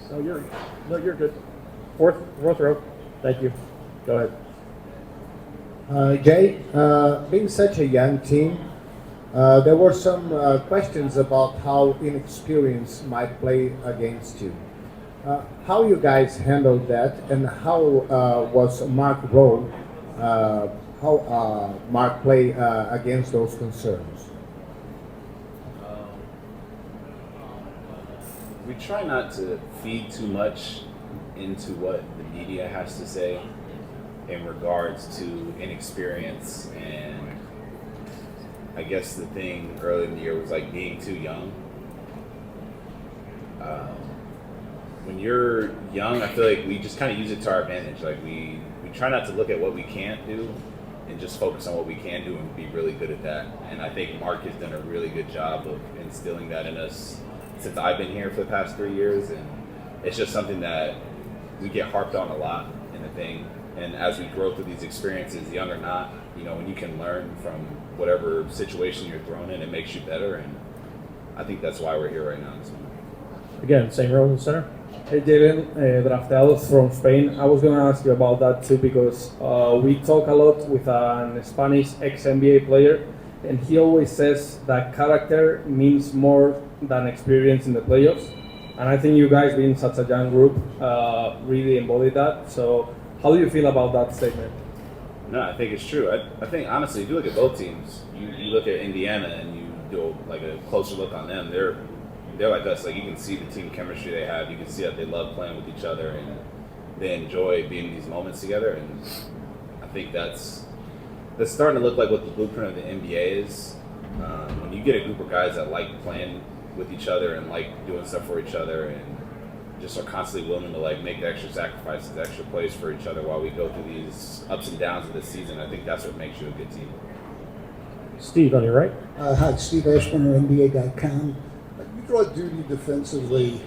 You're good. Fourth row. Thank you. Go ahead. Jay, being such a young team, there were some questions about how inexperience might play against you. How you guys handled that, and how was Mark role? How Mark play against those concerns? We try not to feed too much into what the media has to say in regards to inexperience, and I guess the thing early in the year was like being too young. When you're young, I feel like we just kind of use it to our advantage. Like we try not to look at what we can't do and just focus on what we can do and be really good at that. And I think Mark has done a really good job of instilling that in us since I've been here for the past 3 years, and it's just something that we get harped on a lot in the thing. And as we grow through these experiences, young or not, when you can learn from whatever situation you're thrown in, it makes you better. And I think that's why we're here right now. Again, same row in the center. Hey Jalen, Draftel from Spain. I was going to ask you about that too, because we talk a lot with an Spanish ex-NBA player, and he always says that character means more than experience in the playoffs. And I think you guys, being such a young group, really embody that. So how do you feel about that statement? No, I think it's true. I think, honestly, if you look at both teams, you look at Indiana and you do like a closer look on them, they're like us. Like, you can see the team chemistry they have. You can see that they love playing with each other and they enjoy being in these moments together. And I think that's starting to look like what the blueprint of the NBA is. When you get a group of guys that like playing with each other and like doing stuff for each other and just are constantly willing to like make the extra sacrifices, extra plays for each other while we go through these ups and downs of the season, I think that's what makes you a good team. Steve on your right. Hi, Steve Ashburner, NBA.com. You draw duty defensively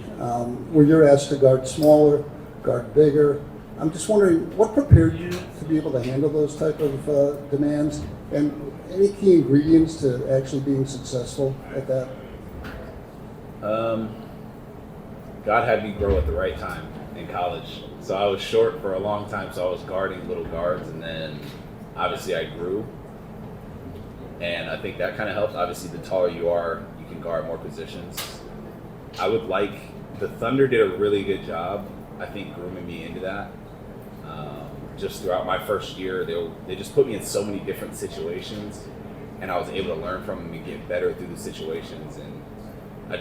where you're asked to guard smaller, guard bigger. I'm just wondering, what prepared you to be able to handle those type of demands, and any key ingredients to actually being successful at that? God had me grow at the right time in college. So I was short for a long time, so I was guarding little guards, and then obviously I grew. And I think that kind of helps. Obviously, the taller you are, you can guard more positions. The Thunder did a really good job, I think, grooming me into that. Just throughout my first year, they just put me in so many different situations, and I was able to learn from them and get better through the situations. And I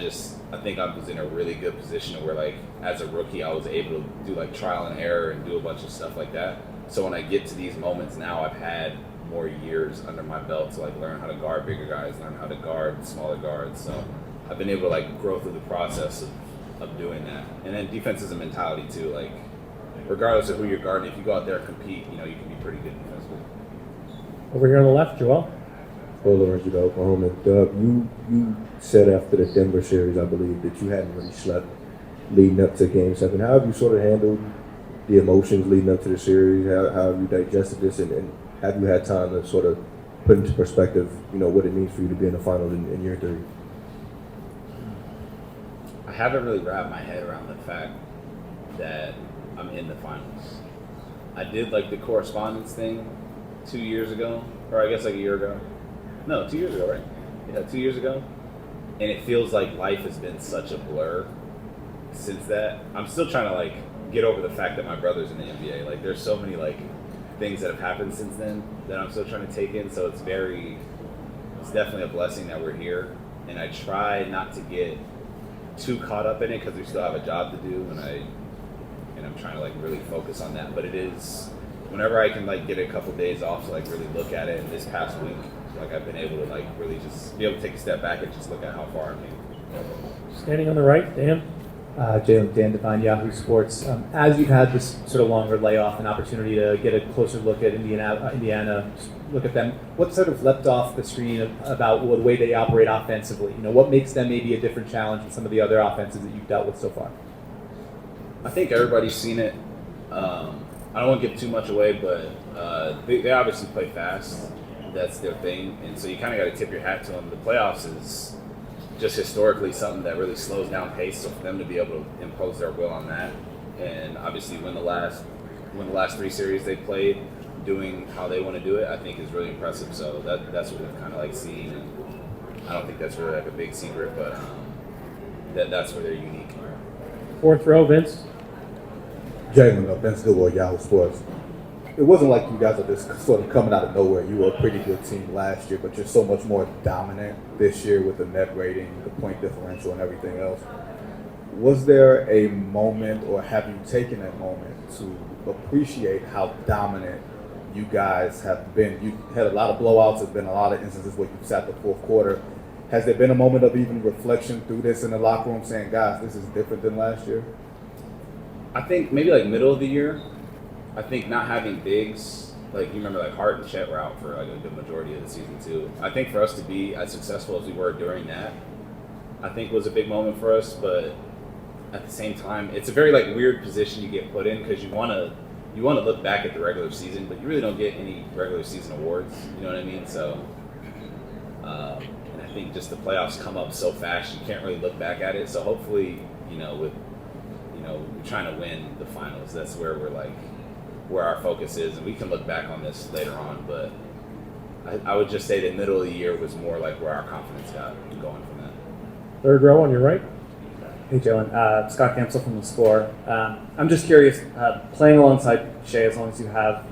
think I was in a really good position where, like, as a rookie, I was able to do like trial and error and do a bunch of stuff like that. So when I get to these moments now, I've had more years under my belt to like learn how to guard bigger guys, learn how to guard smaller guards. So I've been able to like grow through the process of doing that. And then defense is a mentality too. Like, regardless of who you're guarding, if you go out there and compete, you can be pretty good defensively. Over here on the left, Joel. Hello, Lorenzo, Oklahoma. You said after the Denver series, I believe, that you hadn't really slept leading up to Game 7. How have you sort of handled the emotions leading up to the series? How have you digested this, and have you had time to sort of put into perspective, what it means for you to be in the finals in year 3? I haven't really wrapped my head around the fact that I'm in the finals. I did like the correspondence thing 2 years ago, or I guess like a year ago. No, 2 years ago, right? Yeah, 2 years ago. And it feels like life has been such a blur since that. I'm still trying to like get over the fact that my brother's in the NBA. Like, there's so many like things that have happened since then that I'm still trying to take in. So it's definitely a blessing that we're here. And I try not to get too caught up in it because we still have a job to do, and I'm trying to like really focus on that. But it is, whenever I can like get a couple days off to like really look at it, and this past week, like I've been able to like really just be able to take a step back and just look at how far I came. Standing on the right, Dan. Jalen, Dan Devine, Yahoo Sports. As you've had this sort of longer layoff, an opportunity to get a closer look at Indiana, look at them, what sort of leapt off the screen about the way they operate offensively? What makes them maybe a different challenge than some of the other offenses that you've dealt with so far? I think everybody's seen it. I don't want to give too much away, but they obviously play fast. That's their thing, and so you kind of got to tip your hat to them. The playoffs is just historically something that really slows down pace. So for them to be able to impose their will on that, and obviously win the last 3 series they played, doing how they want to do it, I think is really impressive. So that's what we've kind of like seen, and I don't think that's really like a big secret, but that's where they're unique. Fourth row, Vince. Jalen, Vince Gilroy, Yahoo Sports. It wasn't like you guys are just sort of coming out of nowhere. You were a pretty good team last year, but you're so much more dominant this year with the net rating, the point differential, and everything else. Was there a moment, or have you taken a moment to appreciate how dominant you guys have been? You had a lot of blowouts. There's been a lot of instances where you sat the fourth quarter. Has there been a moment of even reflection through this in the locker room saying, guys, this is different than last year? I think maybe like middle of the year, I think not having bigs, like you remember like Hart and Chet were out for like a good majority of the season too. I think for us to be as successful as we were during that, I think was a big moment for us. But at the same time, it's a very like weird position you get put in, because you want to look back at the regular season, but you really don't get any regular season awards. You know what I mean? So, and I think just the playoffs come up so fast, you can't really look back at it. So hopefully, we're trying to win the finals. That's where we're like, where our focus is, and we can look back on this later on. But I would just say the middle of the year was more like where our confidence got going from that. Third row on your right. Hey, Jalen. Scott Gamsel from The Score. I'm just curious, playing alongside Shai as long as you have,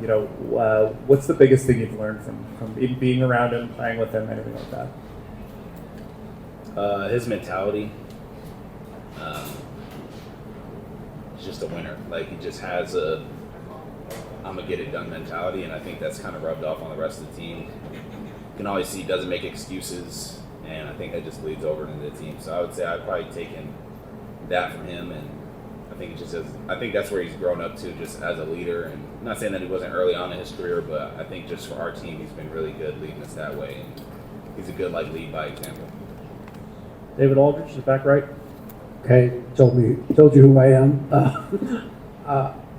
what's the biggest thing you've learned from being around him, playing with him, anything like that? His mentality. He's just a winner. Like, he just has a I'm going to get it done mentality, and I think that's kind of rubbed off on the rest of the team. You can always see he doesn't make excuses, and I think that just bleeds over into the team. So I would say I've probably taken that from him, and I think that's where he's grown up to, just as a leader. And I'm not saying that he wasn't early on in his career, but I think just for our team, he's been really good leading us that way, and he's a good lead by example. David Aldridge, the back right. Okay, told you who I am.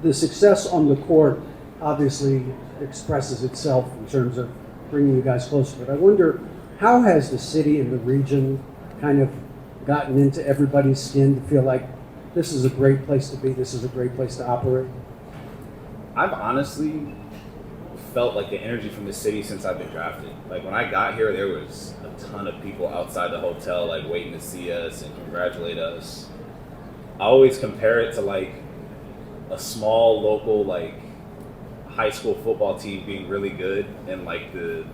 The success on the court obviously expresses itself in terms of bringing you guys closer. But I wonder, how has the city and the region kind of gotten into everybody's skin to feel like this is a great place to be, this is a great place to operate? I've honestly felt like the energy from the city since I've been drafted. Like, when I got here, there was a ton of people outside the hotel, like, waiting to see us and congratulate us. I always compare it to, like, a small local, like, high school football team being really good, and the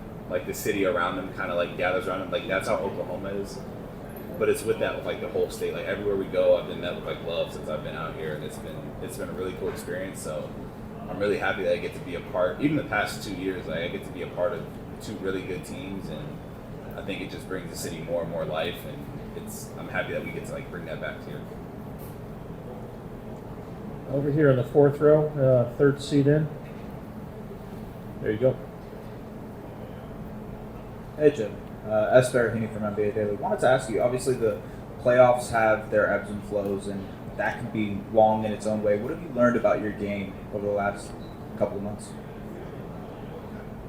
city around them kind of like gathers around them. Like, that's how Oklahoma is. But it's with that, with like the whole state. Like, everywhere we go, I've been met with like love since I've been out here, and it's been a really cool experience. So I'm really happy that I get to be a part. Even the past 2 years, like, I get to be a part of 2 really good teams, and I think it just brings the city more and more life. And I'm happy that we get to like bring that back here. Over here in the fourth row, third seat in. There you go. Hey, Jim. Esper Heaney from NBA Daily. Wanted to ask you, obviously the playoffs have their ebbs and flows, and that can be long in its own way. What have you learned about your game over the last couple of months?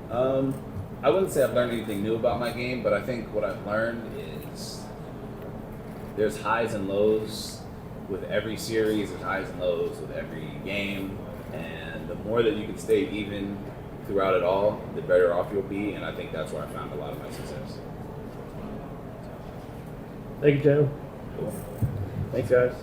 I wouldn't say I've learned anything new about my game, but I think what I've learned is there's highs and lows with every series, there's highs and lows with every game, and the more that you can stay even throughout it all, the better off you'll be, and I think that's where I found a lot of my success. Thank you, Joe. Cool. Thanks, guys.